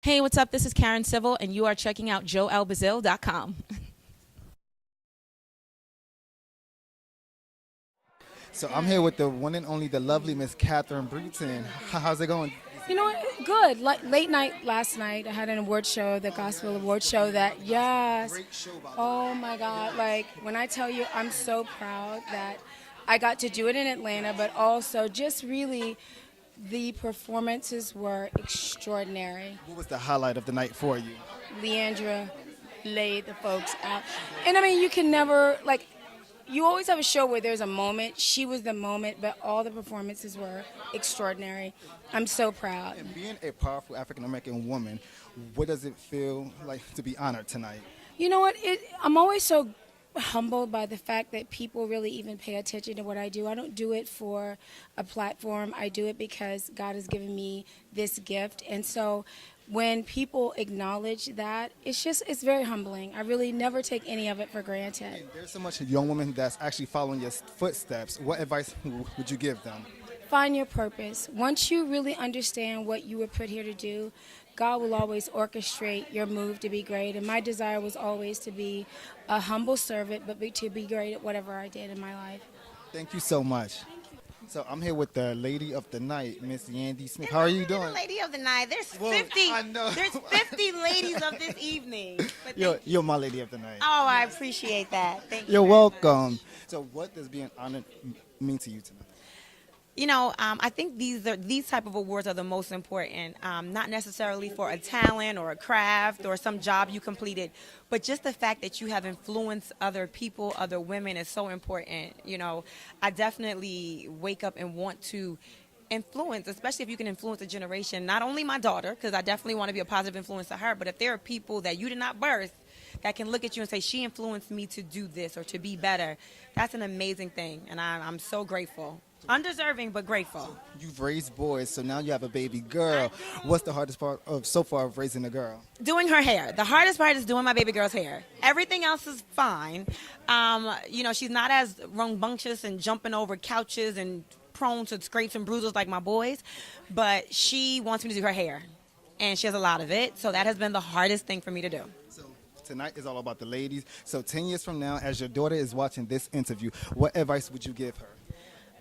Hey, what's up? This is Karen Civil, and you are checking out joelbazile.com. So I'm here with the one and only, the lovely Miss Catherine Bruton. How's it going? You know what? Good. Late night last night, I had an award show, the Gospel Award Show. Yes. Great show, by the way. Oh my God! Like when I tell you, I'm so proud that I got to do it in Atlanta, but also just really, the performances were extraordinary. What was the highlight of the night for you? Leandra laid the folks out, and I mean, you can never like. You always have a show where there's a moment. She was the moment, but all the performances were extraordinary. I'm so proud. And being a powerful African-American woman, what does it feel like to be honored tonight? You know what? I'm always so humbled by the fact that people really even pay attention to what I do. I don't do it for a platform. I do it because God has given me this gift. And so when people acknowledge that, it's very humbling. I really never take any of it for granted. And there's so much young women that's actually following your footsteps. What advice would you give them? Find your purpose. Once you really understand what you were put here to do, God will always orchestrate your move to be great. And my desire was always to be a humble servant, but to be great at whatever I did in my life. Thank you so much. So I'm here with the lady of the night, Miss Yandy Smith. How are you doing? Lady of the night. There's Whoa, 50. I know. There's 50 ladies of this evening. But You're my lady of the night. oh, I appreciate that. Thank you. You're very welcome. much. So what does being honored mean to you tonight? You know, I think these type of awards are the most important, not necessarily for a talent or a craft or some job you completed, but just the fact that you have influenced other people, other women is so important. You know, I definitely wake up and want to influence, especially if you can influence a generation, not only my daughter, because I definitely want to be a positive influence to her, but if there are people that you did not birth that can look at you and say, she influenced me to do this or to be better, that's an amazing thing, and I'm so grateful. Undeserving, but grateful. You've raised boys, so now you have a baby girl. What's the hardest part so far of raising a girl? Doing her hair. The hardest part is doing my baby girl's hair. Everything else is fine. You know, she's not as rambunctious and jumping over couches and prone to scrapes and bruises like my boys, but she wants me to do her hair, and she has a lot of it, so that has been the hardest thing for me to do. So tonight is all about the ladies. So 10 years from now, as your daughter is watching this interview, what advice would you give her?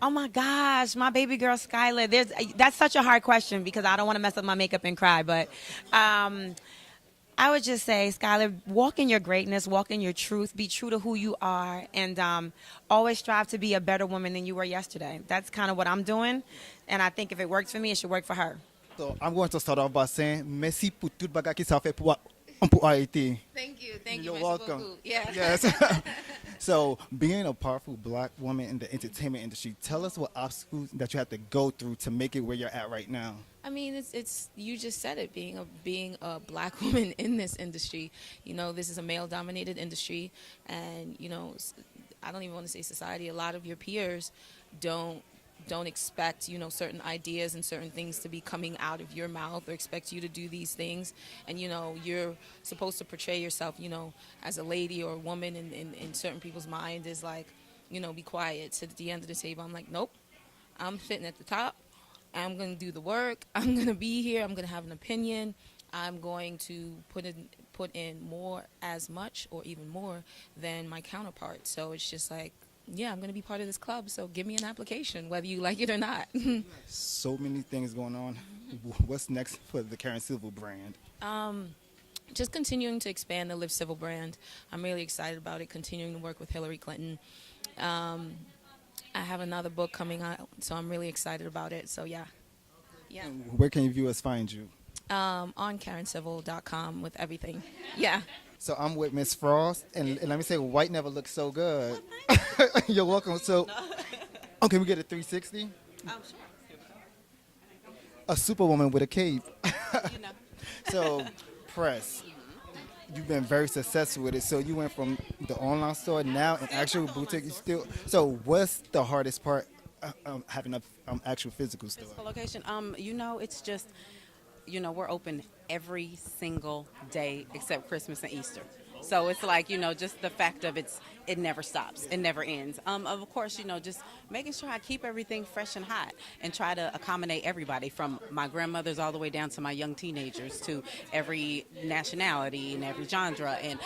Oh my gosh, my baby girl Skylar. That's such a hard question because I don't want to mess up my makeup and cry. But I would just say, Skylar, walk in your greatness, walk in your truth, be true to who you are, and always strive to be a better woman than you were yesterday. That's kind of what I'm doing, and I think if it works for me, it should work for her. So I'm going to start off by saying, merci pour tout bagay qui ça fait pour Haiti. Thank you. You're welcome. Yeah. Yes. So, being a powerful black woman in the entertainment industry, tell us what obstacles that you have to go through to make it where you're at right now. I mean, it's you just said it, being a black woman in this industry. You know, this is a male-dominated industry, and you know, I don't even want to say society. A lot of your peers don't expect, you know, certain ideas and certain things to be coming out of your mouth, or expect you to do these things. And, you know, you're supposed to portray yourself, you know, as a lady or a woman in certain people's mind is like, you know, be quiet. Sit at the end of the table. I'm like, nope, I'm sitting at the top. I'm going to do the work. I'm going to be here. I'm going to have an opinion. I'm going to put in more, as much or even more than my counterpart. So it's just like, yeah, I'm going to be part of this club, so give me an application, whether you like it or not. So many things going on. What's next for the Karen Civil brand? Just continuing to expand the Live Civil brand. I'm really excited about it, continuing to work with Hillary Clinton. I have another book coming out, so I'm really excited about it. So, yeah. And where can your viewers find you? On KarenCivil.com with everything. Yeah. So I'm with Miss Frost, and let me say, white never looks so good. You're welcome. So, can we get a 360? Sure. A superwoman with a cape. You know. So, press. You've been very successful with it. So you went from the online store now an actual boutique. So what's the hardest part having an actual physical store? Physical location. You know, it's just, you know, we're open every single day except Christmas and Easter. So it's like, just the fact of it never stops. It never ends. Of course, just making sure I keep everything fresh and hot and try to accommodate everybody from my grandmothers all the way down to my young teenagers to every nationality and every genre. And,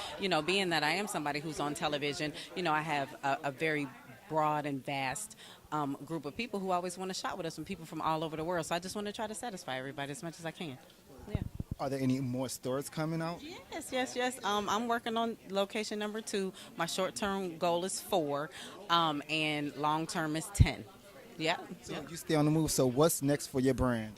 being that I am somebody who's on television, I have a very broad and vast group of people who always want to shop with us and people from all over the world. So I just want to try to satisfy everybody as much as I can. Yeah. Are there any more stores coming out? Yes. I'm working on location number 2. My short-term goal is 4, and long-term is 10. Yeah. So you stay on the move. So what's next for your brand?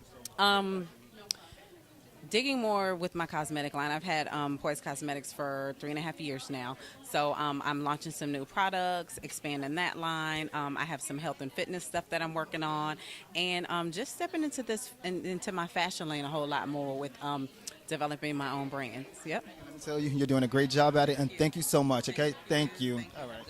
Digging more with my cosmetic line. I've had Poise Cosmetics for 3.5 years now. So I'm launching some new products, expanding that line. I have some health and fitness stuff that I'm working on. And just stepping into into my fashion lane a whole lot more with developing my own brands. Yep. I tell you, you're doing a great job at it. And thank you so much, okay? Thank you. All right.